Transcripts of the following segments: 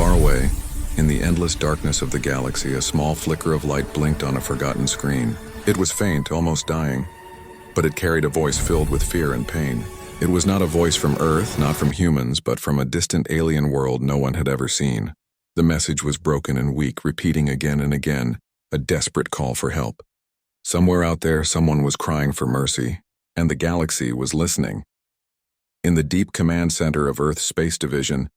Far away, in the endless darkness of the galaxy, a small flicker of light blinked on a forgotten screen. It was faint, almost dying, but it carried a voice filled with fear and pain. It was not a voice from Earth, not from humans, but from a distant alien world no one had ever seen. The message was broken and weak, repeating again and again, a desperate call for help. Somewhere out there, someone was crying for mercy, and the galaxy was listening. In the deep command center of Earth's Space Division,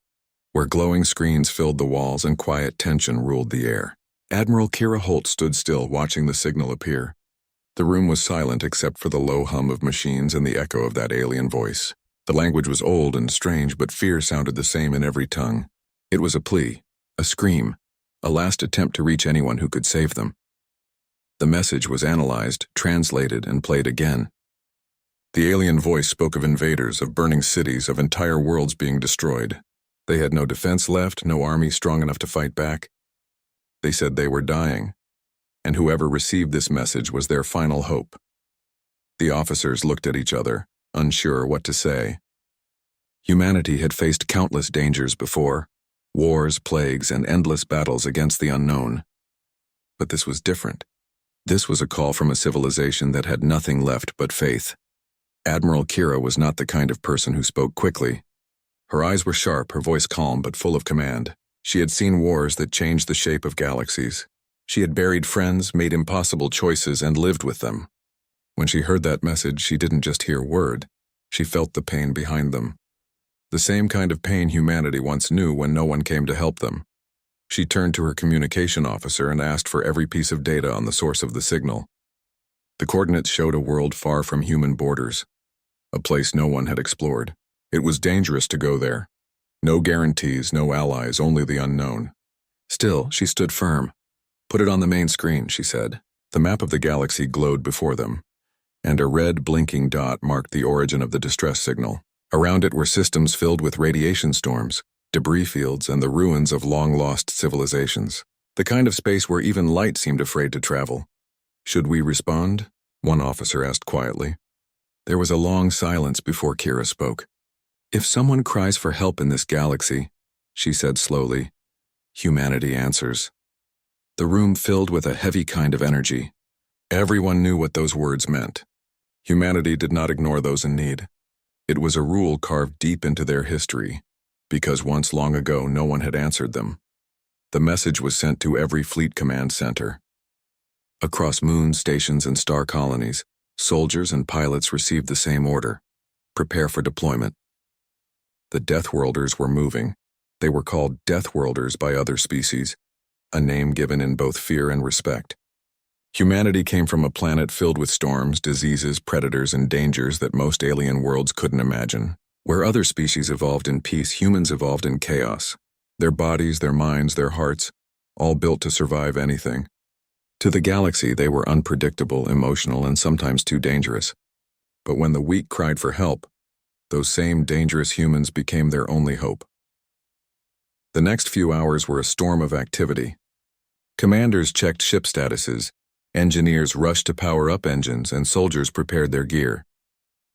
where glowing screens filled the walls and quiet tension ruled the air, Admiral Kira Holt stood still, watching the signal appear. The room was silent except for the low hum of machines and the echo of that alien voice. The language was old and strange, but fear sounded the same in every tongue. It was a plea, a scream, a last attempt to reach anyone who could save them. The message was analyzed, translated, and played again. The alien voice spoke of invaders, of burning cities, of entire worlds being destroyed. They had no defense left, no army strong enough to fight back. They said they were dying, and whoever received this message was their final hope. The officers looked at each other, unsure what to say. Humanity had faced countless dangers before, wars, plagues, and endless battles against the unknown. But this was different. This was a call from a civilization that had nothing left but faith. Admiral Kira was not the kind of person who spoke quickly. Her eyes were sharp, her voice calm but full of command. She had seen wars that changed the shape of galaxies. She had buried friends, made impossible choices, and lived with them. When she heard that message, she didn't just hear word. She felt the pain behind them. The same kind of pain humanity once knew when no one came to help them. She turned to her communication officer and asked for every piece of data on the source of the signal. The coordinates showed a world far from human borders, a place no one had explored. It was dangerous to go there. No guarantees, no allies, only the unknown. Still, she stood firm. "Put it on the main screen," she said. The map of the galaxy glowed before them, and a red, blinking dot marked the origin of the distress signal. Around it were systems filled with radiation storms, debris fields, and the ruins of long-lost civilizations. The kind of space where even light seemed afraid to travel. "Should we respond?" one officer asked quietly. There was a long silence before Kira spoke. "If someone cries for help in this galaxy," she said slowly, "humanity answers." The room filled with a heavy kind of energy. Everyone knew what those words meant. Humanity did not ignore those in need. It was a rule carved deep into their history, because once long ago no one had answered them. The message was sent to every fleet command center. Across moon stations and star colonies, soldiers and pilots received the same order: prepare for deployment. The Deathworlders were moving. They were called Deathworlders by other species, a name given in both fear and respect. Humanity came from a planet filled with storms, diseases, predators, and dangers that most alien worlds couldn't imagine. Where other species evolved in peace, humans evolved in chaos. Their bodies, their minds, their hearts, all built to survive anything. To the galaxy, they were unpredictable, emotional, and sometimes too dangerous. But when the weak cried for help, those same dangerous humans became their only hope. The next few hours were a storm of activity. Commanders checked ship statuses, engineers rushed to power up engines, and soldiers prepared their gear.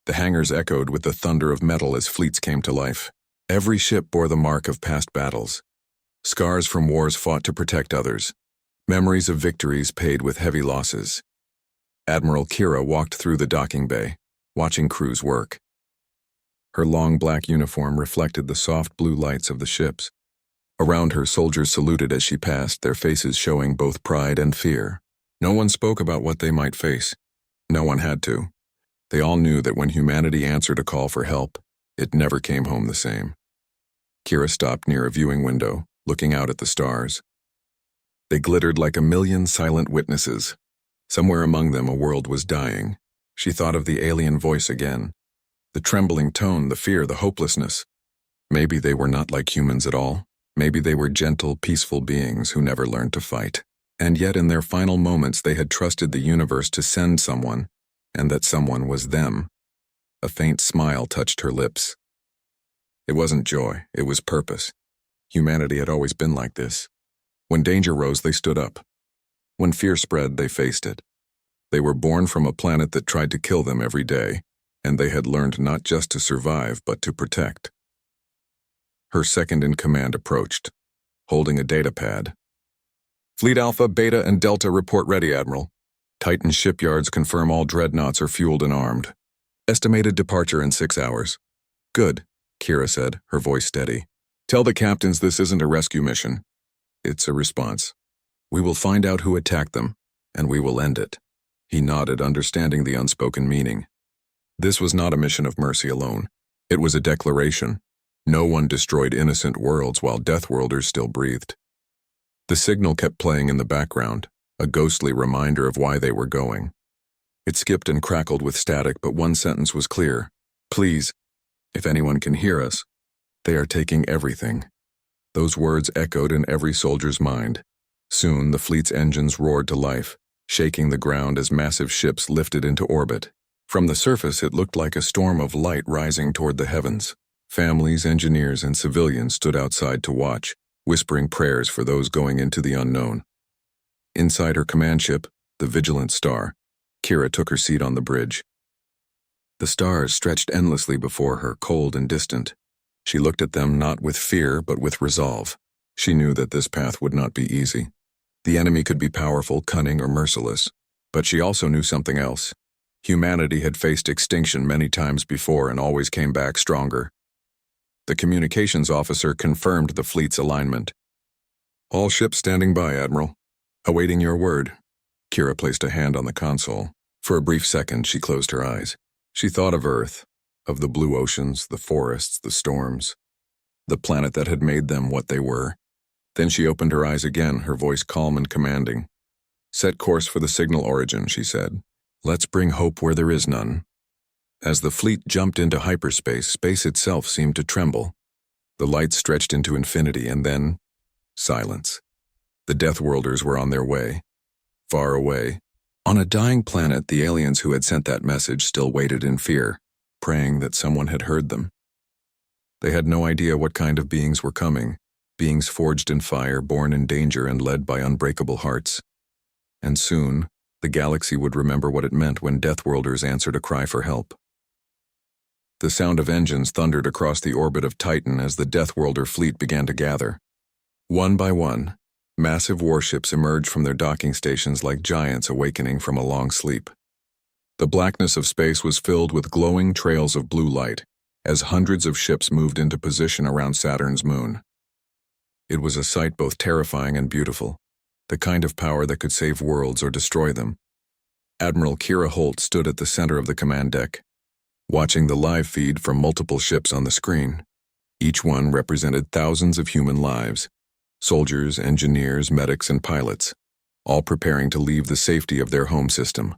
The hangars echoed with the thunder of metal as fleets came to life. Every ship bore the mark of past battles, scars from wars fought to protect others, memories of victories paid with heavy losses. Admiral Kira walked through the docking bay, watching crews work. Her long black uniform reflected the soft blue lights of the ships. Around her, soldiers saluted as she passed, their faces showing both pride and fear. No one spoke about what they might face. No one had to. They all knew that when humanity answered a call for help, it never came home the same. Kira stopped near a viewing window, looking out at the stars. They glittered like a million silent witnesses. Somewhere among them, a world was dying. She thought of the alien voice again. The trembling tone, the fear, the hopelessness. Maybe they were not like humans at all. Maybe they were gentle, peaceful beings who never learned to fight. And yet in their final moments they had trusted the universe to send someone, and that someone was them. A faint smile touched her lips. It wasn't joy, it was purpose. Humanity had always been like this. When danger rose, they stood up. When fear spread, they faced it. They were born from a planet that tried to kill them every day, and they had learned not just to survive, but to protect. Her second-in-command approached. holding a data pad. Fleet Alpha, Beta, and Delta report ready, Admiral. Titan shipyards confirm all dreadnoughts are fueled and armed. Estimated departure in 6 hours. Good, Kira said, her voice steady. Tell the captains this isn't a rescue mission. It's a response. We will find out who attacked them, and we will end it. He nodded, understanding the unspoken meaning. This was not a mission of mercy alone. It was a declaration. No one destroyed innocent worlds while Deathworlders still breathed. The signal kept playing in the background, a ghostly reminder of why they were going. It skipped and crackled with static, but one sentence was clear. Please, if anyone can hear us, they are taking everything. Those words echoed in every soldier's mind. Soon the fleet's engines roared to life, shaking the ground as massive ships lifted into orbit. From the surface, it looked like a storm of light rising toward the heavens. Families, engineers, and civilians stood outside to watch, whispering prayers for those going into the unknown. Inside her command ship, the Vigilant Star, Kira took her seat on the bridge. The stars stretched endlessly before her, cold and distant. She looked at them not with fear, but with resolve. She knew that this path would not be easy. The enemy could be powerful, cunning, or merciless. But she also knew something else. Humanity had faced extinction many times before and always came back stronger. The communications officer confirmed the fleet's alignment. All ships standing by, Admiral. Awaiting your word. Kira placed a hand on the console. For a brief second, she closed her eyes. She thought of Earth, of the blue oceans, the forests, the storms, the planet that had made them what they were. Then she opened her eyes again, her voice calm and commanding. Set course for the signal origin, she said. Let's bring hope where there is none. As the fleet jumped into hyperspace, space itself seemed to tremble. The lights stretched into infinity, and then silence. The Deathworlders were on their way. Far away. On a dying planet, the aliens who had sent that message still waited in fear, praying that someone had heard them. They had no idea what kind of beings were coming, beings forged in fire, born in danger, and led by unbreakable hearts. And soon, the galaxy would remember what it meant when Deathworlders answered a cry for help. The sound of engines thundered across the orbit of Titan as the Deathworlder fleet began to gather. One by one, massive warships emerged from their docking stations like giants awakening from a long sleep. The blackness of space was filled with glowing trails of blue light as hundreds of ships moved into position around Saturn's moon. It was a sight both terrifying and beautiful, the kind of power that could save worlds or destroy them. Admiral Kira Holt stood at the center of the command deck, watching the live feed from multiple ships on the screen. Each one represented thousands of human lives, soldiers, engineers, medics, and pilots, all preparing to leave the safety of their home system.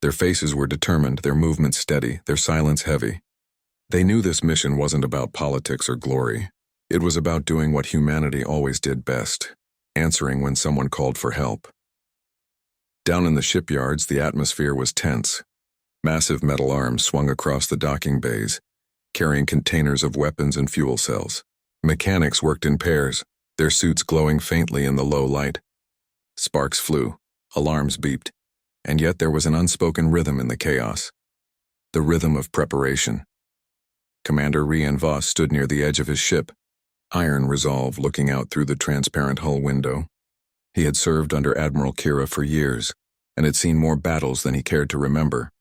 Their faces were determined, their movements steady, their silence heavy. They knew this mission wasn't about politics or glory. It was about doing what humanity always did best, answering when someone called for help. Down in the shipyards, the atmosphere was tense. Massive metal arms swung across the docking bays, carrying containers of weapons and fuel cells. Mechanics worked in pairs, their suits glowing faintly in the low light. Sparks flew, alarms beeped, and yet there was an unspoken rhythm in the chaos. The rhythm of preparation. Commander Rian Voss stood near the edge of his ship, iron resolve looking out through the transparent hull window. He had served under Admiral Kira for years, and had seen more battles than he cared to remember.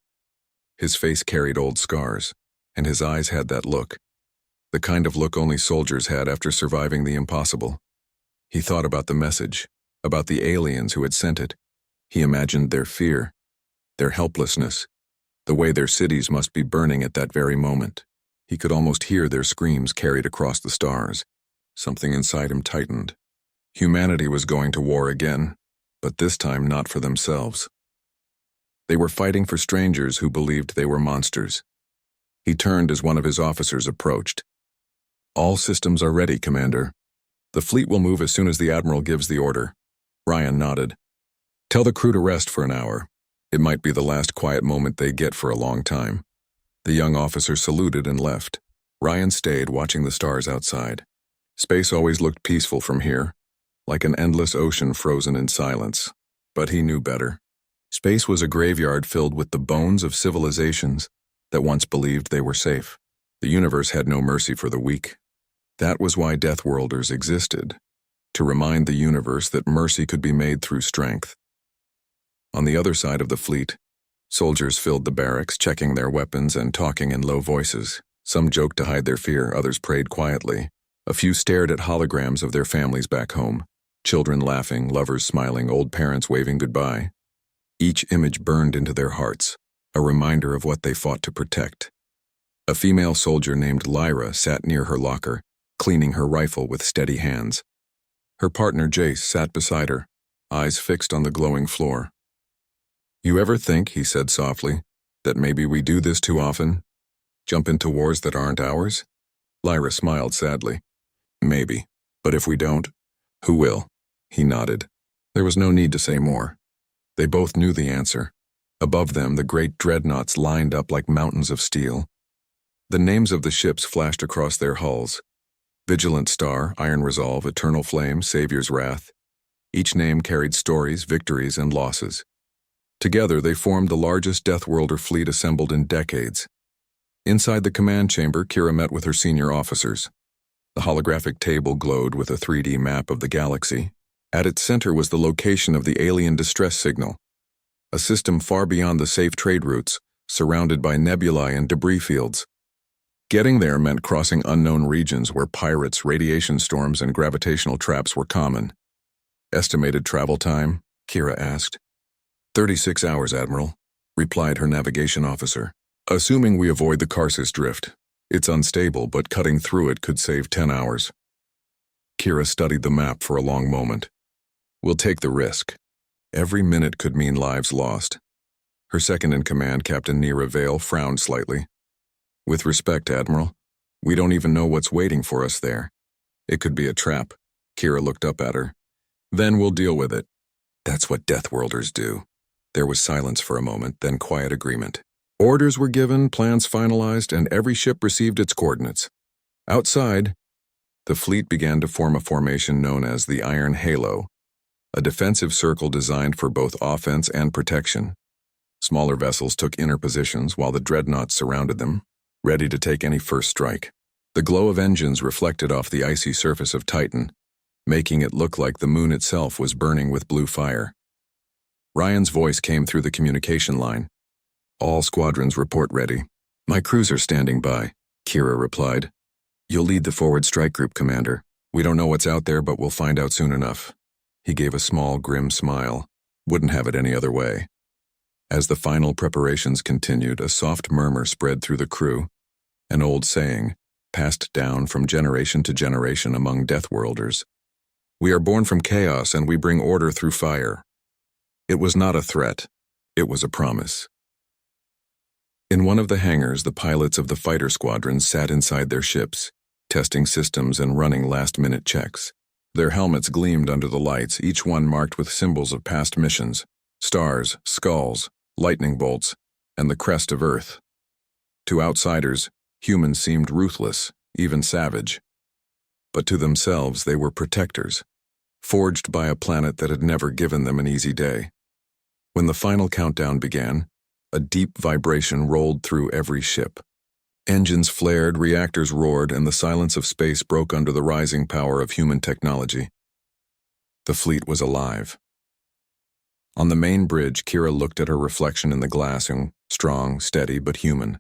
His face carried old scars, and his eyes had that look, the kind of look only soldiers had after surviving the impossible. He thought about the message, about the aliens who had sent it. He imagined their fear, their helplessness, the way their cities must be burning at that very moment. He could almost hear their screams carried across the stars. Something inside him tightened. Humanity was going to war again, but this time not for themselves. They were fighting for strangers who believed they were monsters. He turned as one of his officers approached. All systems are ready, Commander. The fleet will move as soon as the Admiral gives the order. Ryan nodded. Tell the crew to rest for an hour. It might be the last quiet moment they get for a long time. The young officer saluted and left. Ryan stayed, watching the stars outside. Space always looked peaceful from here, like an endless ocean frozen in silence. But he knew better. Space was a graveyard filled with the bones of civilizations that once believed they were safe. The universe had no mercy for the weak. That was why Deathworlders existed, to remind the universe that mercy could be made through strength. On the other side of the fleet, soldiers filled the barracks, checking their weapons and talking in low voices. Some joked to hide their fear, others prayed quietly. A few stared at holograms of their families back home, children laughing, lovers smiling, old parents waving goodbye. Each image burned into their hearts, a reminder of what they fought to protect. A female soldier named Lyra sat near her locker, cleaning her rifle with steady hands. Her partner Jace sat beside her, eyes fixed on the glowing floor. "You ever think," he said softly, "that maybe we do this too often? Jump into wars that aren't ours?" Lyra smiled sadly. "Maybe. But if we don't, who will?" He nodded. There was no need to say more. They both knew the answer. Above them, the great dreadnoughts lined up like mountains of steel. The names of the ships flashed across their hulls. Vigilant Star, Iron Resolve, Eternal Flame, Savior's Wrath. Each name carried stories, victories, and losses. Together, they formed the largest Deathworlder fleet assembled in decades. Inside the command chamber, Kira met with her senior officers. The holographic table glowed with a 3D map of the galaxy. At its center was the location of the alien distress signal, a system far beyond the safe trade routes, surrounded by nebulae and debris fields. Getting there meant crossing unknown regions where pirates, radiation storms, and gravitational traps were common. "Estimated travel time?" Kira asked. 36 hours, Admiral," replied her navigation officer. "Assuming we avoid the Karsus drift. It's unstable, but cutting through it could save 10 hours. Kira studied the map for a long moment. "We'll take the risk. Every minute could mean lives lost." Her second-in-command, Captain Nira Vale, frowned slightly. "With respect, Admiral, we don't even know what's waiting for us there. It could be a trap." Kira looked up at her. "Then we'll deal with it." "That's what Deathworlders do." There was silence for a moment, then quiet agreement. Orders were given, plans finalized, and every ship received its coordinates. Outside, the fleet began to form a formation known as the Iron Halo, a defensive circle designed for both offense and protection. Smaller vessels took inner positions while the dreadnoughts surrounded them, ready to take any first strike. The glow of engines reflected off the icy surface of Titan, making it look like the moon itself was burning with blue fire. Ryan's voice came through the communication line. "All squadrons report ready." "My cruiser standing by," Kira replied. "You'll lead the forward strike group, Commander. We don't know what's out there, but we'll find out soon enough." He gave a small, grim smile. Wouldn't have it any other way. As the final preparations continued, a soft murmur spread through the crew, an old saying, passed down from generation to generation among Deathworlders. "We are born from chaos and we bring order through fire." It was not a threat. It was a promise. In one of the hangars, the pilots of the fighter squadrons sat inside their ships, testing systems and running last-minute checks. Their helmets gleamed under the lights, each one marked with symbols of past missions: stars, skulls, lightning bolts, and the crest of Earth. To outsiders, humans seemed ruthless, even savage. But to themselves, they were protectors, forged by a planet that had never given them an easy day. When the final countdown began, a deep vibration rolled through every ship. Engines flared, reactors roared, and the silence of space broke under the rising power of human technology. The fleet was alive. On the main bridge, Kira looked at her reflection in the glass, strong, steady, but human.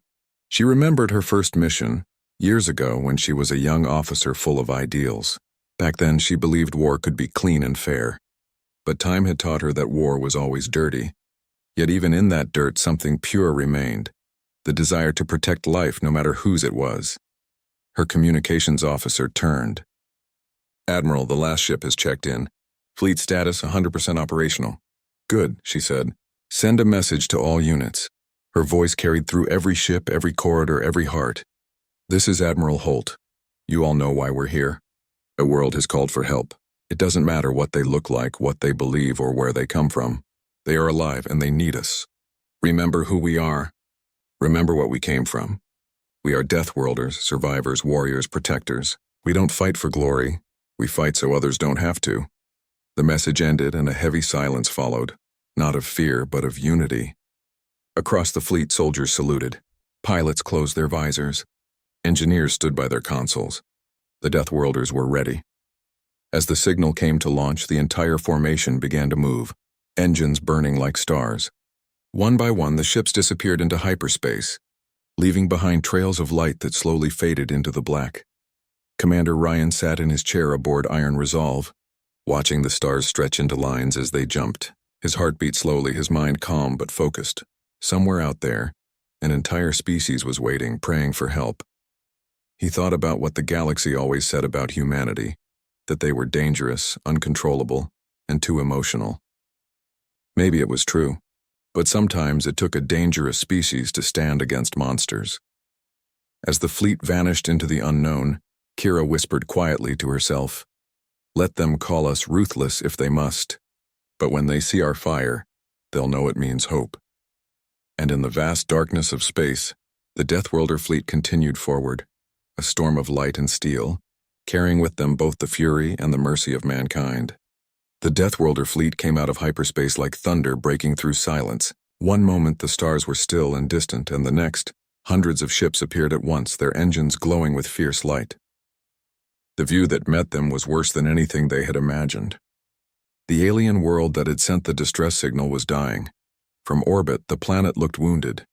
She remembered her first mission, years ago when she was a young officer full of ideals. Back then, she believed war could be clean and fair. But time had taught her that war was always dirty. Yet even in that dirt, something pure remained. The desire to protect life no matter whose it was. Her communications officer turned. "Admiral, the last ship has checked in. Fleet status 100% operational." "Good," she said. "Send a message to all units." Her voice carried through every ship, every corridor, every heart. "This is Admiral Holt. You all know why we're here. A world has called for help. It doesn't matter what they look like, what they believe, or where they come from. They are alive and they need us. Remember who we are. Remember what we came from. We are Deathworlders, survivors, warriors, protectors. We don't fight for glory. We fight so others don't have to." The message ended and a heavy silence followed, not of fear, but of unity. Across the fleet, soldiers saluted. Pilots closed their visors. Engineers stood by their consoles. The Deathworlders were ready. As the signal came to launch, the entire formation began to move, engines burning like stars. One by one, the ships disappeared into hyperspace, leaving behind trails of light that slowly faded into the black. Commander Ryan sat in his chair aboard Iron Resolve, watching the stars stretch into lines as they jumped. His heart beat slowly, his mind calm but focused. Somewhere out there, an entire species was waiting, praying for help. He thought about what the galaxy always said about humanity, that they were dangerous, uncontrollable, and too emotional. Maybe it was true, but sometimes it took a dangerous species to stand against monsters. As the fleet vanished into the unknown, Kira whispered quietly to herself, "Let them call us ruthless if they must, but when they see our fire, they'll know it means hope." And in the vast darkness of space, the Deathworlder fleet continued forward, a storm of light and steel, carrying with them both the fury and the mercy of mankind. The Deathworlder fleet came out of hyperspace like thunder breaking through silence. One moment the stars were still and distant, and the next, hundreds of ships appeared at once, their engines glowing with fierce light. The view that met them was worse than anything they had imagined. The alien world that had sent the distress signal was dying. From orbit, the planet looked wounded.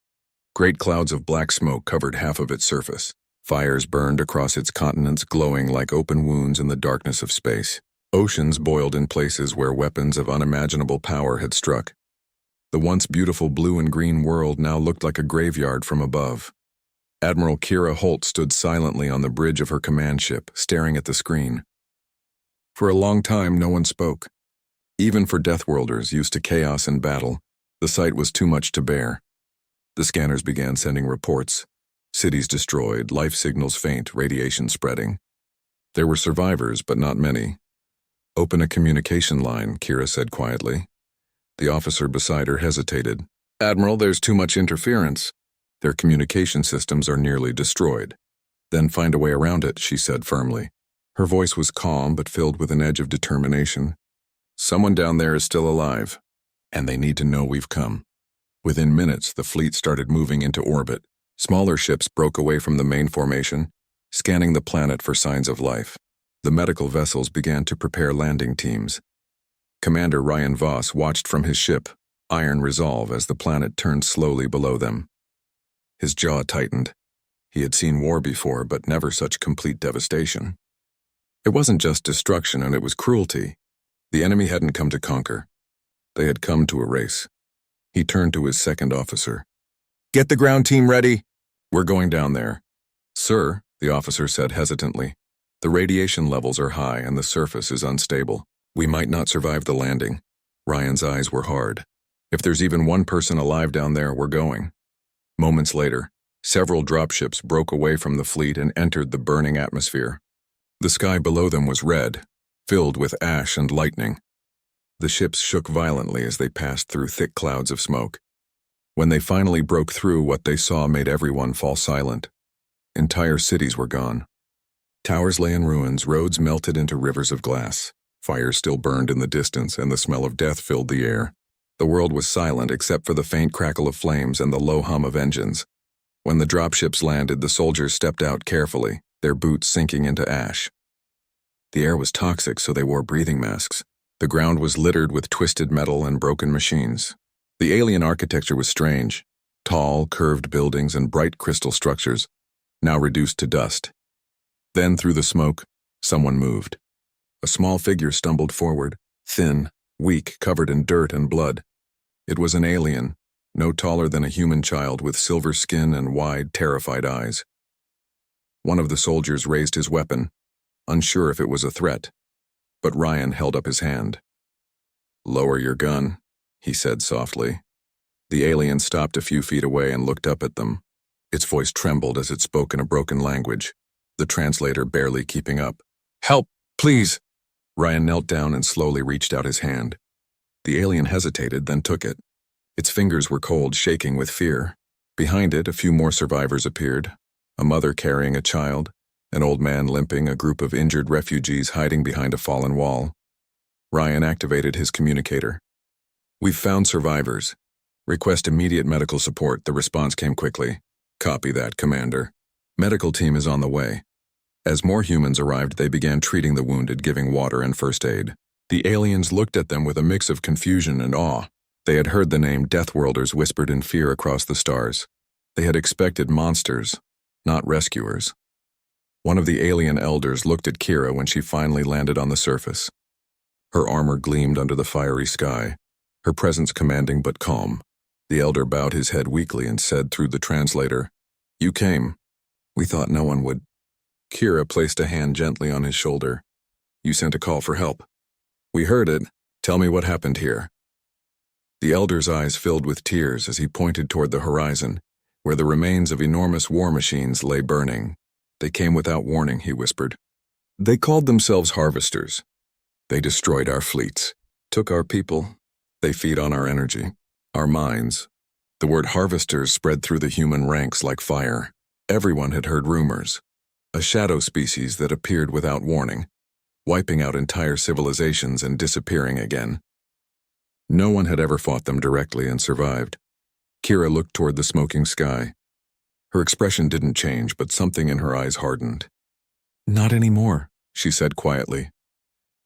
Great clouds of black smoke covered half of its surface. Fires burned across its continents, glowing like open wounds in the darkness of space. Oceans boiled in places where weapons of unimaginable power had struck. The once beautiful blue and green world now looked like a graveyard from above. Admiral Kira Holt stood silently on the bridge of her command ship, staring at the screen. For a long time, no one spoke. Even for Deathworlders used to chaos and battle, the sight was too much to bear. The scanners began sending reports. Cities destroyed, life signals faint, radiation spreading. There were survivors, but not many. "Open a communication line," Kira said quietly. The officer beside her hesitated. "Admiral, there's too much interference. Their communication systems are nearly destroyed." "Then find a way around it," she said firmly. Her voice was calm but filled with an edge of determination. "Someone down there is still alive, and they need to know we've come." Within minutes, the fleet started moving into orbit. Smaller ships broke away from the main formation, scanning the planet for signs of life. The medical vessels began to prepare landing teams. Commander Ryan Voss watched from his ship, Iron Resolve, as the planet turned slowly below them. His jaw tightened. He had seen war before, but never such complete devastation. It wasn't just destruction, and it was cruelty. The enemy hadn't come to conquer. They had come to erase. He turned to his second officer. "Get the ground team ready. We're going down there." "Sir," the officer said hesitantly, "the radiation levels are high and the surface is unstable. We might not survive the landing." Ryan's eyes were hard. "If there's even one person alive down there, we're going." Moments later, several dropships broke away from the fleet and entered the burning atmosphere. The sky below them was red, filled with ash and lightning. The ships shook violently as they passed through thick clouds of smoke. When they finally broke through, what they saw made everyone fall silent. Entire cities were gone. Towers lay in ruins, roads melted into rivers of glass. Fires still burned in the distance, and the smell of death filled the air. The world was silent except for the faint crackle of flames and the low hum of engines. When the dropships landed, the soldiers stepped out carefully, their boots sinking into ash. The air was toxic, so they wore breathing masks. The ground was littered with twisted metal and broken machines. The alien architecture was strange. Tall, curved buildings and bright crystal structures, now reduced to dust. Then, through the smoke, someone moved. A small figure stumbled forward, thin, weak, covered in dirt and blood. It was an alien, no taller than a human child, with silver skin and wide, terrified eyes. One of the soldiers raised his weapon, unsure if it was a threat, but Ryan held up his hand. "Lower your gun," he said softly. The alien stopped a few feet away and looked up at them. Its voice trembled as it spoke in a broken language, the translator barely keeping up. "Help, please!" Ryan knelt down and slowly reached out his hand. The alien hesitated, then took it. Its fingers were cold, shaking with fear. Behind it, a few more survivors appeared, a mother carrying a child, an old man limping, a group of injured refugees hiding behind a fallen wall. Ryan activated his communicator. "We've found survivors. Request immediate medical support," the response came quickly. "Copy that, Commander. Medical team is on the way." As more humans arrived, they began treating the wounded, giving water and first aid. The aliens looked at them with a mix of confusion and awe. They had heard the name Deathworlders whispered in fear across the stars. They had expected monsters, not rescuers. One of the alien elders looked at Kira when she finally landed on the surface. Her armor gleamed under the fiery sky, her presence commanding but calm. The elder bowed his head weakly and said through the translator, "You came. We thought no one would." Kira placed a hand gently on his shoulder. "You sent a call for help." "We heard it. Tell me what happened here." The elder's eyes filled with tears as he pointed toward the horizon, where the remains of enormous war machines lay burning. "They came without warning," he whispered. "They called themselves harvesters. They destroyed our fleets, took our people. They feed on our energy, our minds." The word harvesters spread through the human ranks like fire. Everyone had heard rumors. A shadow species that appeared without warning, wiping out entire civilizations and disappearing again. No one had ever fought them directly and survived. Kira looked toward the smoking sky. Her expression didn't change, but something in her eyes hardened. "Not anymore," she said quietly.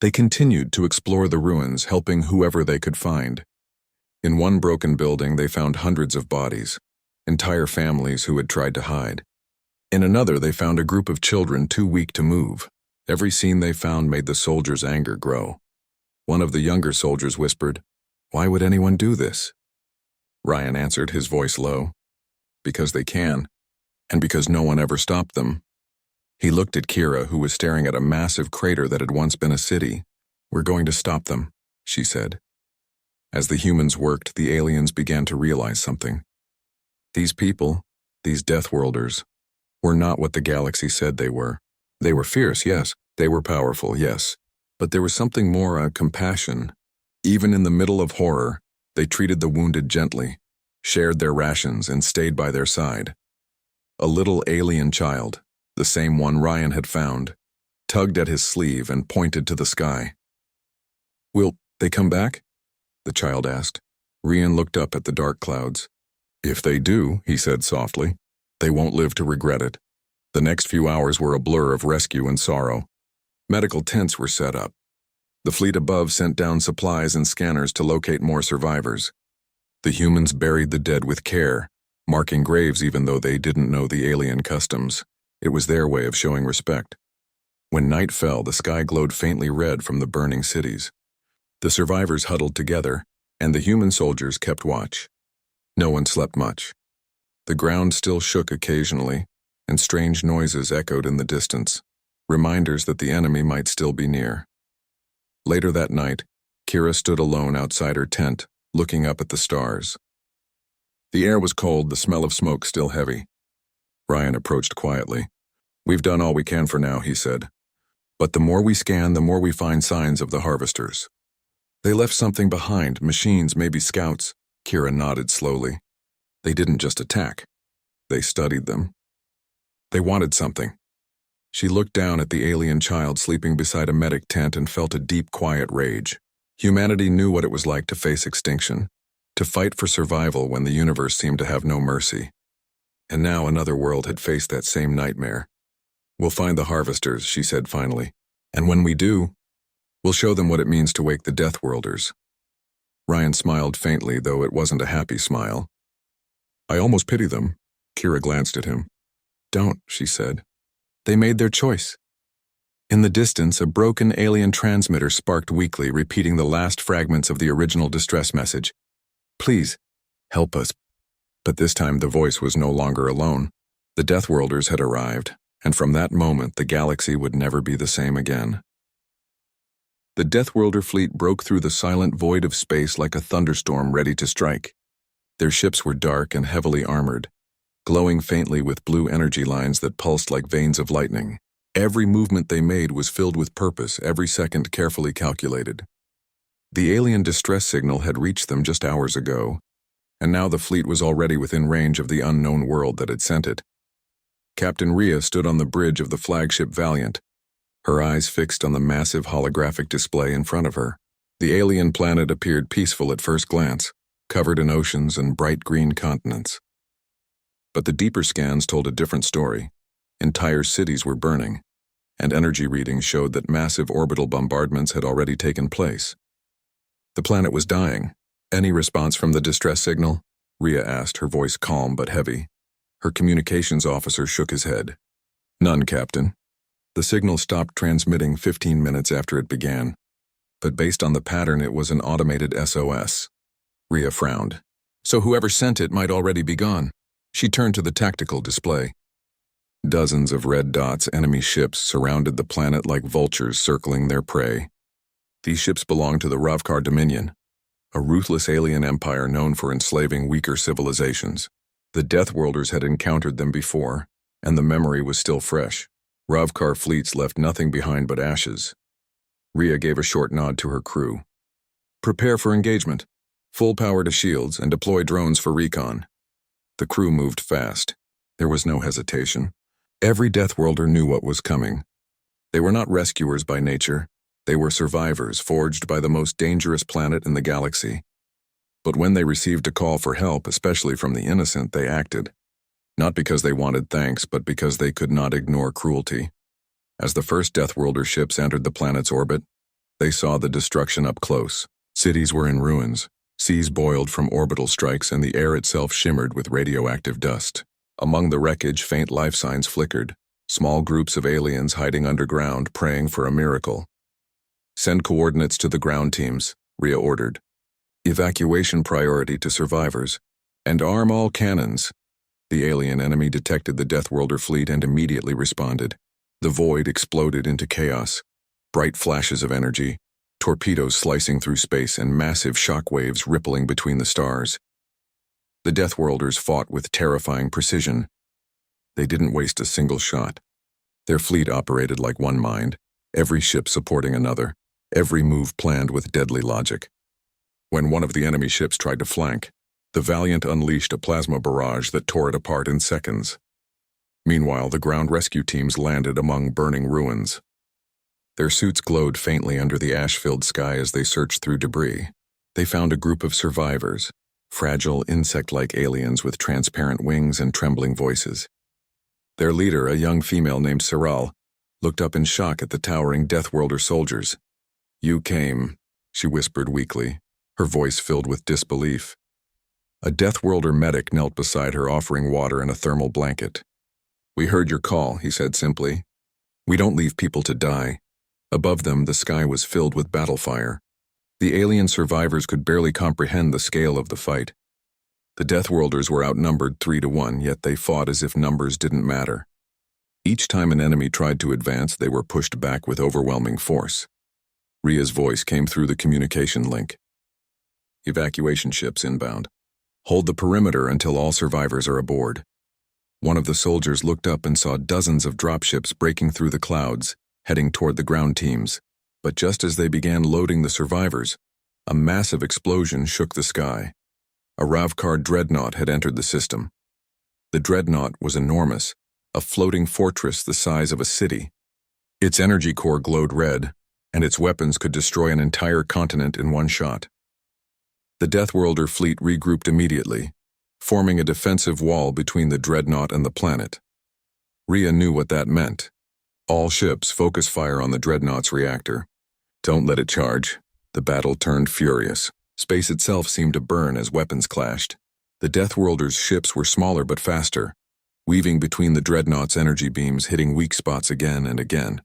They continued to explore the ruins, helping whoever they could find. In one broken building, they found hundreds of bodies, entire families who had tried to hide. In another, they found a group of children too weak to move. Every scene they found made the soldiers' anger grow. One of the younger soldiers whispered, "Why would anyone do this?" Ryan answered, his voice low, "Because they can, and because no one ever stopped them." He looked at Kira, who was staring at a massive crater that had once been a city. "We're going to stop them," she said. As the humans worked, the aliens began to realize something. These people, these Deathworlders, were not what the galaxy said they were. They were fierce, yes. They were powerful, yes. But there was something more, compassion. Even in the middle of horror, they treated the wounded gently, shared their rations, and stayed by their side. A little alien child, the same one Ryan had found, tugged at his sleeve and pointed to the sky. "Will they come back?" the child asked. Ryan looked up at the dark clouds. "If they do," he said softly, "they won't live to regret it." The next few hours were a blur of rescue and sorrow. Medical tents were set up. The fleet above sent down supplies and scanners to locate more survivors. The humans buried the dead with care, marking graves even though they didn't know the alien customs. It was their way of showing respect. When night fell, the sky glowed faintly red from the burning cities. The survivors huddled together, and the human soldiers kept watch. No one slept much. The ground still shook occasionally, and strange noises echoed in the distance, reminders that the enemy might still be near. Later that night, Kira stood alone outside her tent, looking up at the stars. The air was cold, the smell of smoke still heavy. Ryan approached quietly. "We've done all we can for now," he said. "But the more we scan, the more we find signs of the harvesters. They left something behind, machines, maybe scouts." Kira nodded slowly. "They didn't just attack. They studied them. They wanted something." She looked down at the alien child sleeping beside a medic tent and felt a deep, quiet rage. Humanity knew what it was like to face extinction, to fight for survival when the universe seemed to have no mercy. And now another world had faced that same nightmare. "We'll find the harvesters," she said finally. "And when we do, we'll show them what it means to wake the Deathworlders." Ryan smiled faintly, though it wasn't a happy smile. "I almost pity them." Kira glanced at him. "Don't," she said. "They made their choice." In the distance, a broken alien transmitter sparked weakly, repeating the last fragments of the original distress message. "Please, help us." But this time the voice was no longer alone. The Deathworlders had arrived, and from that moment the galaxy would never be the same again. The Deathworlder fleet broke through the silent void of space like a thunderstorm ready to strike. Their ships were dark and heavily armored, glowing faintly with blue energy lines that pulsed like veins of lightning. Every movement they made was filled with purpose, every second carefully calculated. The alien distress signal had reached them just hours ago, and now the fleet was already within range of the unknown world that had sent it. Captain Rhea stood on the bridge of the flagship Valiant, her eyes fixed on the massive holographic display in front of her. The alien planet appeared peaceful at first glance, covered in oceans and bright green continents. But the deeper scans told a different story. Entire cities were burning. and energy readings showed that massive orbital bombardments had already taken place. The planet was dying. Any response from the distress signal? Rhea asked, her voice calm but heavy. Her communications officer shook his head. None, Captain. The signal stopped transmitting 15 minutes after it began, but based on the pattern it was an automated SOS. Rhea frowned. So whoever sent it might already be gone. She turned to the tactical display. Dozens of red dots, enemy ships, surrounded the planet like vultures circling their prey. These ships belonged to the Ravkar Dominion, a ruthless alien empire known for enslaving weaker civilizations. The Deathworlders had encountered them before, and the memory was still fresh. Ravkar fleets left nothing behind but ashes. Rhea gave a short nod to her crew. Prepare for engagement. Full power to shields and deploy drones for recon. The crew moved fast. There was no hesitation. Every Deathworlder knew what was coming. They were not rescuers by nature. They were survivors forged by the most dangerous planet in the galaxy. But when they received a call for help, especially from the innocent, they acted. Not because they wanted thanks, but because they could not ignore cruelty. As the first Deathworlder ships entered the planet's orbit, they saw the destruction up close. Cities were in ruins, seas boiled from orbital strikes, and the air itself shimmered with radioactive dust. Among the wreckage, faint life signs flickered, small groups of aliens hiding underground, praying for a miracle. Send coordinates to the ground teams, Rhea ordered. Evacuation priority to survivors, and arm all cannons. The alien enemy detected the Deathworlder fleet and immediately responded. The void exploded into chaos. Bright flashes of energy, torpedoes slicing through space, and massive shock waves rippling between the stars. The Deathworlders fought with terrifying precision. They didn't waste a single shot. Their fleet operated like one mind, every ship supporting another, every move planned with deadly logic. When one of the enemy ships tried to flank, the Valiant unleashed a plasma barrage that tore it apart in seconds. Meanwhile, the ground rescue teams landed among burning ruins. Their suits glowed faintly under the ash-filled sky as they searched through debris. They found a group of survivors, fragile insect-like aliens with transparent wings and trembling voices. Their leader, a young female named Siral, looked up in shock at the towering Deathworlder soldiers. "You came," she whispered weakly, her voice filled with disbelief. A Deathworlder medic knelt beside her, offering water and a thermal blanket. "We heard your call," he said simply. "We don't leave people to die." Above them, the sky was filled with battle fire. The alien survivors could barely comprehend the scale of the fight. The Deathworlders were outnumbered 3-1, yet they fought as if numbers didn't matter. Each time an enemy tried to advance, they were pushed back with overwhelming force. Rhea's voice came through the communication link. "Evacuation ships inbound. Hold the perimeter until all survivors are aboard." One of the soldiers looked up and saw dozens of dropships breaking through the clouds, heading toward the ground teams. But just as they began loading the survivors, a massive explosion shook the sky. A Ravkar dreadnought had entered the system. The dreadnought was enormous, a floating fortress the size of a city. Its energy core glowed red, and its weapons could destroy an entire continent in one shot. The Deathworlder fleet regrouped immediately, forming a defensive wall between the dreadnought and the planet. Rhea knew what that meant. All ships focus fire on the dreadnought's reactor. Don't let it charge. The battle turned furious. Space itself seemed to burn as weapons clashed. The Deathworlder's ships were smaller but faster, weaving between the dreadnought's energy beams, hitting weak spots again and again.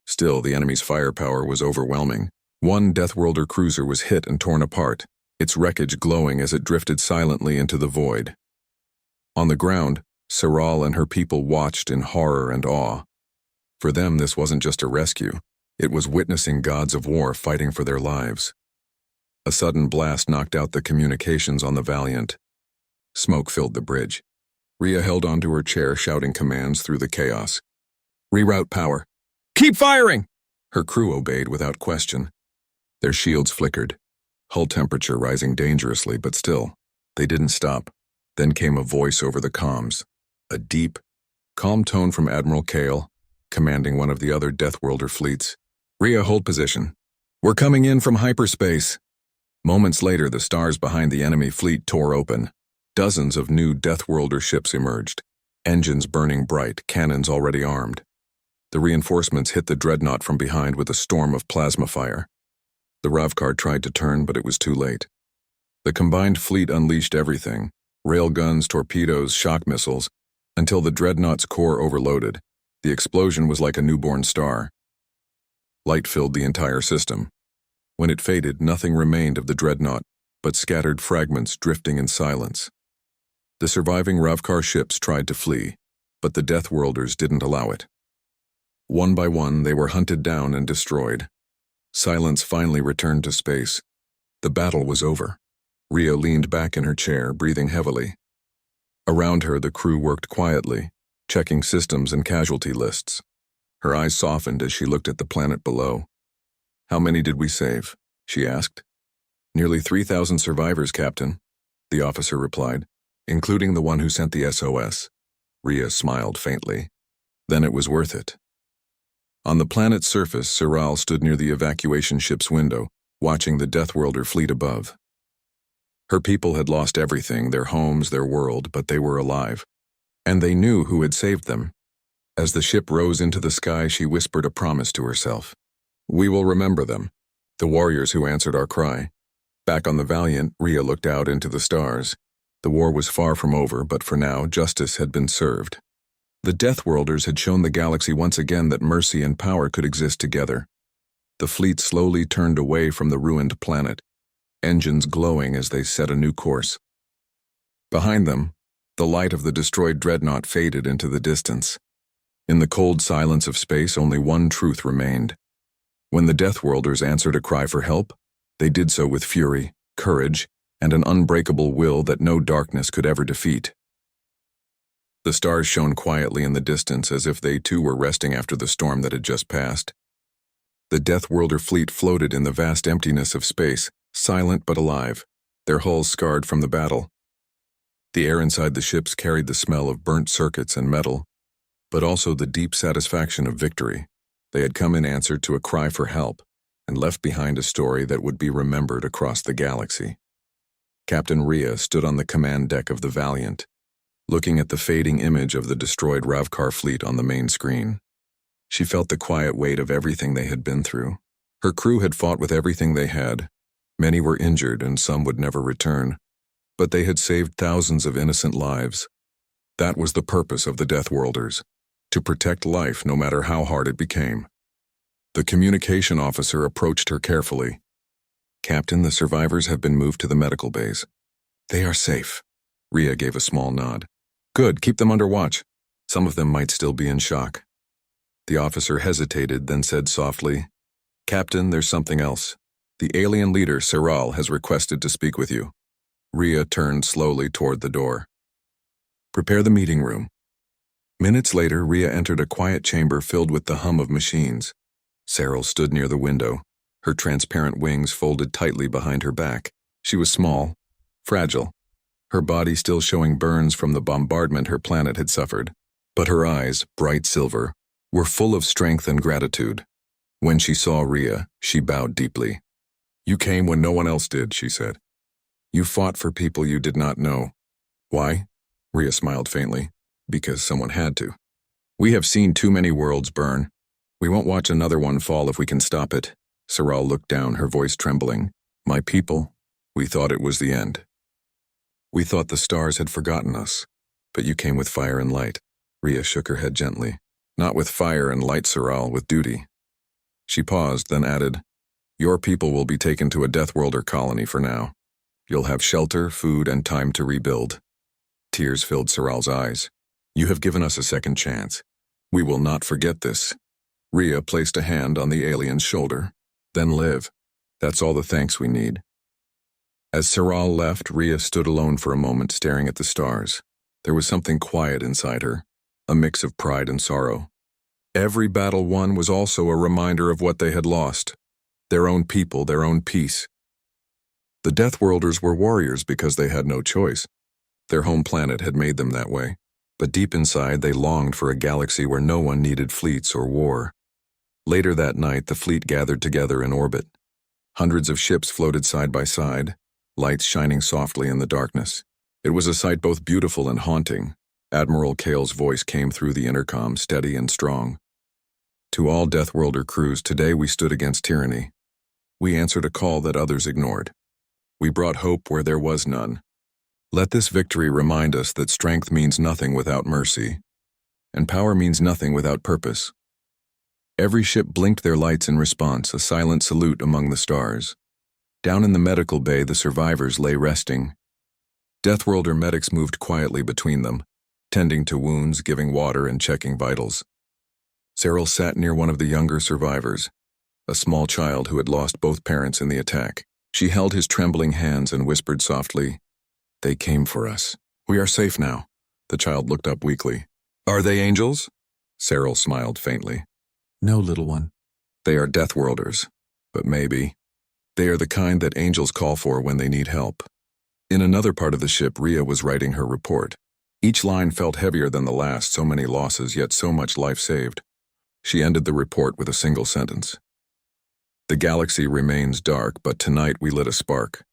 Still, the enemy's firepower was overwhelming. One Deathworlder cruiser was hit and torn apart, its wreckage glowing as it drifted silently into the void. On the ground, Siral and her people watched in horror and awe. For them, this wasn't just a rescue. It was witnessing gods of war fighting for their lives. A sudden blast knocked out the communications on the Valiant. Smoke filled the bridge. Rhea held onto her chair, shouting commands through the chaos. "Reroute power. Keep firing!" Her crew obeyed without question. Their shields flickered, hull temperature rising dangerously, but still, they didn't stop. Then came a voice over the comms, a deep, calm tone from Admiral Kale, commanding one of the other Deathworlder fleets. "Rhea, hold position. We're coming in from hyperspace." Moments later, the stars behind the enemy fleet tore open. Dozens of new Deathworlder ships emerged, engines burning bright, cannons already armed. The reinforcements hit the dreadnought from behind with a storm of plasma fire. The Ravkar tried to turn, but it was too late. The combined fleet unleashed everything: railguns, torpedoes, shock missiles, until the dreadnought's core overloaded. The explosion was like a newborn star. Light filled the entire system. When it faded, nothing remained of the dreadnought, but scattered fragments drifting in silence. The surviving Ravkar ships tried to flee, but the Deathworlders didn't allow it. One by one, they were hunted down and destroyed. Silence finally returned to space. The battle was over. Rhea leaned back in her chair, breathing heavily. Around her, the crew worked quietly, checking systems and casualty lists. Her eyes softened as she looked at the planet below. "How many did we save?" she asked. "Nearly 3,000 survivors, Captain," the officer replied, "including the one who sent the SOS. Rhea smiled faintly. "Then it was worth it." On the planet's surface, Siral stood near the evacuation ship's window, watching the Deathworlder fleet above. Her people had lost everything, their homes, their world, but they were alive. And they knew who had saved them. As the ship rose into the sky, she whispered a promise to herself. "We will remember them, the warriors who answered our cry." Back on the Valiant, Rhea looked out into the stars. The war was far from over, but for now, justice had been served. The Deathworlders had shown the galaxy once again that mercy and power could exist together. The fleet slowly turned away from the ruined planet, engines glowing as they set a new course. Behind them, the light of the destroyed dreadnought faded into the distance. In the cold silence of space, only one truth remained. When the Deathworlders answered a cry for help, they did so with fury, courage, and an unbreakable will that no darkness could ever defeat. The stars shone quietly in the distance as if they too were resting after the storm that had just passed. The Deathworlder fleet floated in the vast emptiness of space, silent but alive, their hulls scarred from the battle. The air inside the ships carried the smell of burnt circuits and metal, but also the deep satisfaction of victory. They had come in answer to a cry for help, and left behind a story that would be remembered across the galaxy. Captain Rhea stood on the command deck of the Valiant, looking at the fading image of the destroyed Ravkar fleet on the main screen. She felt the quiet weight of everything they had been through. Her crew had fought with everything they had. Many were injured and some would never return, but they had saved thousands of innocent lives. That was the purpose of the Deathworlders, to protect life no matter how hard it became. The communication officer approached her carefully. "Captain, the survivors have been moved to the medical bays." "They are safe." Rhea gave a small nod. "Good, keep them under watch. Some of them might still be in shock." The officer hesitated, then said softly, "Captain, there's something else. The alien leader, Siral, has requested to speak with you." Rhea turned slowly toward the door. "Prepare the meeting room." Minutes later, Rhea entered a quiet chamber filled with the hum of machines. Siral stood near the window, her transparent wings folded tightly behind her back. She was small, fragile, her body still showing burns from the bombardment her planet had suffered. But her eyes, bright silver, were full of strength and gratitude. When she saw Rhea, she bowed deeply. "You came when no one else did," she said. "You fought for people you did not know." "Why?" Rhea smiled faintly. "Because someone had to. We have seen too many worlds burn. We won't watch another one fall if we can stop it." Siral looked down, her voice trembling. "My people, we thought it was the end. We thought the stars had forgotten us, but you came with fire and light." Rhea shook her head gently. "Not with fire and light, Siral, with duty." She paused, then added, "Your people will be taken to a Deathworlder colony for now. You'll have shelter, food, and time to rebuild." Tears filled Siral's eyes. "You have given us a second chance. We will not forget this." Rhea placed a hand on the alien's shoulder. "Then live. That's all the thanks we need." As Siral left, Rhea stood alone for a moment, staring at the stars. There was something quiet inside her, a mix of pride and sorrow. Every battle won was also a reminder of what they had lost. Their own people, their own peace. The Deathworlders were warriors because they had no choice. Their home planet had made them that way. But deep inside, they longed for a galaxy where no one needed fleets or war. Later that night, the fleet gathered together in orbit. Hundreds of ships floated side by side, lights shining softly in the darkness. It was a sight both beautiful and haunting. Admiral Kale's voice came through the intercom, steady and strong. To all Deathworlder crews, today we stood against tyranny. We answered a call that others ignored. We brought hope where there was none. Let this victory remind us that strength means nothing without mercy, and power means nothing without purpose. Every ship blinked their lights in response, a silent salute among the stars. Down in the medical bay, the survivors lay resting. Deathworlder medics moved quietly between them, tending to wounds, giving water, and checking vitals. Cyril sat near one of the younger survivors, a small child who had lost both parents in the attack. She held his trembling hands and whispered softly, "They came for us. We are safe now." The child looked up weakly. "Are they angels?" Cyril smiled faintly. "No, little one." "They are Deathworlders, but maybe. They are the kind that angels call for when they need help." In another part of the ship, Rhea was writing her report. Each line felt heavier than the last, so many losses, yet so much life saved. She ended the report with a single sentence. "The galaxy remains dark, but tonight we lit a spark."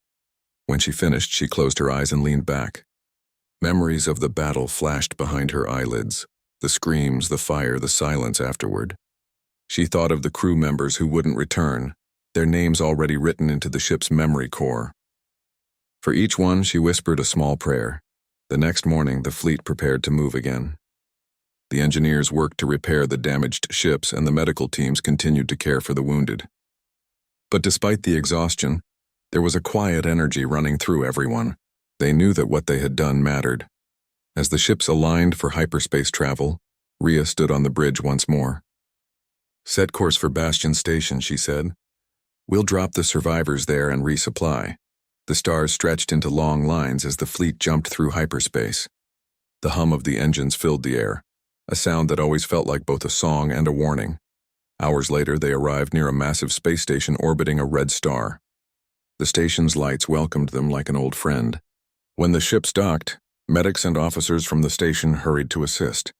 When she finished, she closed her eyes and leaned back. Memories of the battle flashed behind her eyelids, the screams, the fire, the silence afterward. She thought of the crew members who wouldn't return, their names already written into the ship's memory core. For each one, she whispered a small prayer. The next morning, the fleet prepared to move again. The engineers worked to repair the damaged ships, and the medical teams continued to care for the wounded. But despite the exhaustion, there was a quiet energy running through everyone. They knew that what they had done mattered. As the ships aligned for hyperspace travel, Rhea stood on the bridge once more. "Set course for Bastion Station," she said. "We'll drop the survivors there and resupply." The stars stretched into long lines as the fleet jumped through hyperspace. The hum of the engines filled the air, a sound that always felt like both a song and a warning. Hours later, they arrived near a massive space station orbiting a red star. The station's lights welcomed them like an old friend. When the ships docked, medics and officers from the station hurried to assist.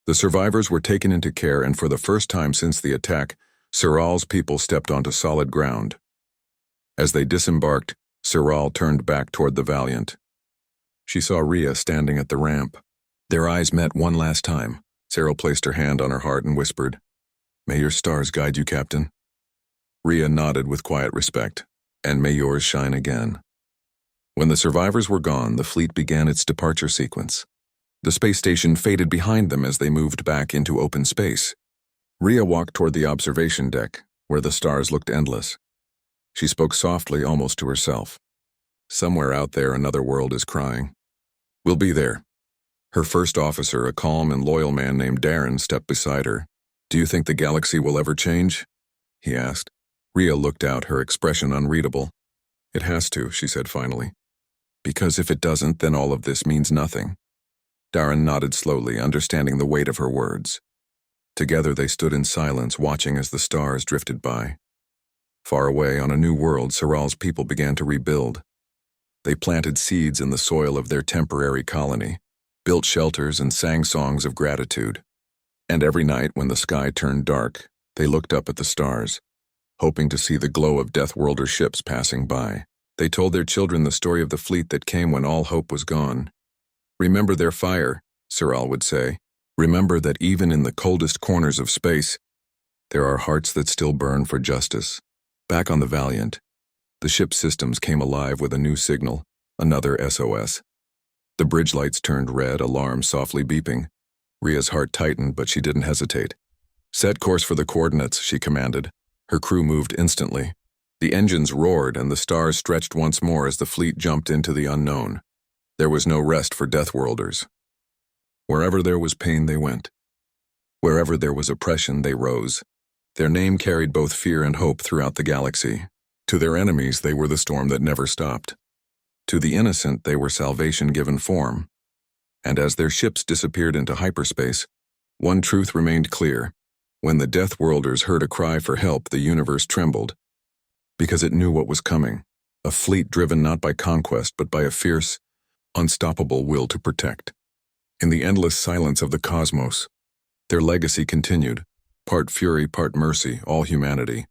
The survivors were taken into care, and for the first time since the attack, Siral's people stepped onto solid ground. As they disembarked, Siral turned back toward the Valiant. She saw Rhea standing at the ramp. Their eyes met one last time. Cyril placed her hand on her heart and whispered, "May your stars guide you, Captain." Rhea nodded with quiet respect, "And may yours shine again." When the survivors were gone, the fleet began its departure sequence. The space station faded behind them as they moved back into open space. Rhea walked toward the observation deck, where the stars looked endless. She spoke softly, almost to herself. "Somewhere out there, another world is crying. We'll be there." Her first officer, a calm and loyal man named Darren, stepped beside her. "Do you think the galaxy will ever change?" he asked. Rhea looked out, her expression unreadable. "It has to," she said finally. "Because if it doesn't, then all of this means nothing." Darren nodded slowly, understanding the weight of her words. Together they stood in silence, watching as the stars drifted by. Far away on a new world, Siral's people began to rebuild. They planted seeds in the soil of their temporary colony, built shelters and sang songs of gratitude. And every night when the sky turned dark, they looked up at the stars, hoping to see the glow of Deathworlder ships passing by. They told their children the story of the fleet that came when all hope was gone. "Remember their fire," Siral would say. "Remember that even in the coldest corners of space, there are hearts that still burn for justice." Back on the Valiant, the ship's systems came alive with a new signal, another SOS. The bridge lights turned red, alarms softly beeping. Rhea's heart tightened, but she didn't hesitate. "Set course for the coordinates," she commanded. Her crew moved instantly. The engines roared, and the stars stretched once more as the fleet jumped into the unknown. There was no rest for Deathworlders. Wherever there was pain, they went. Wherever there was oppression, they rose. Their name carried both fear and hope throughout the galaxy. To their enemies, they were the storm that never stopped. To the innocent, they were salvation given form. And as their ships disappeared into hyperspace, one truth remained clear. When the Deathworlders heard a cry for help, the universe trembled. Because it knew what was coming. A fleet driven not by conquest, but by a fierce, unstoppable will to protect. In the endless silence of the cosmos, their legacy continued, part fury, part mercy, all humanity.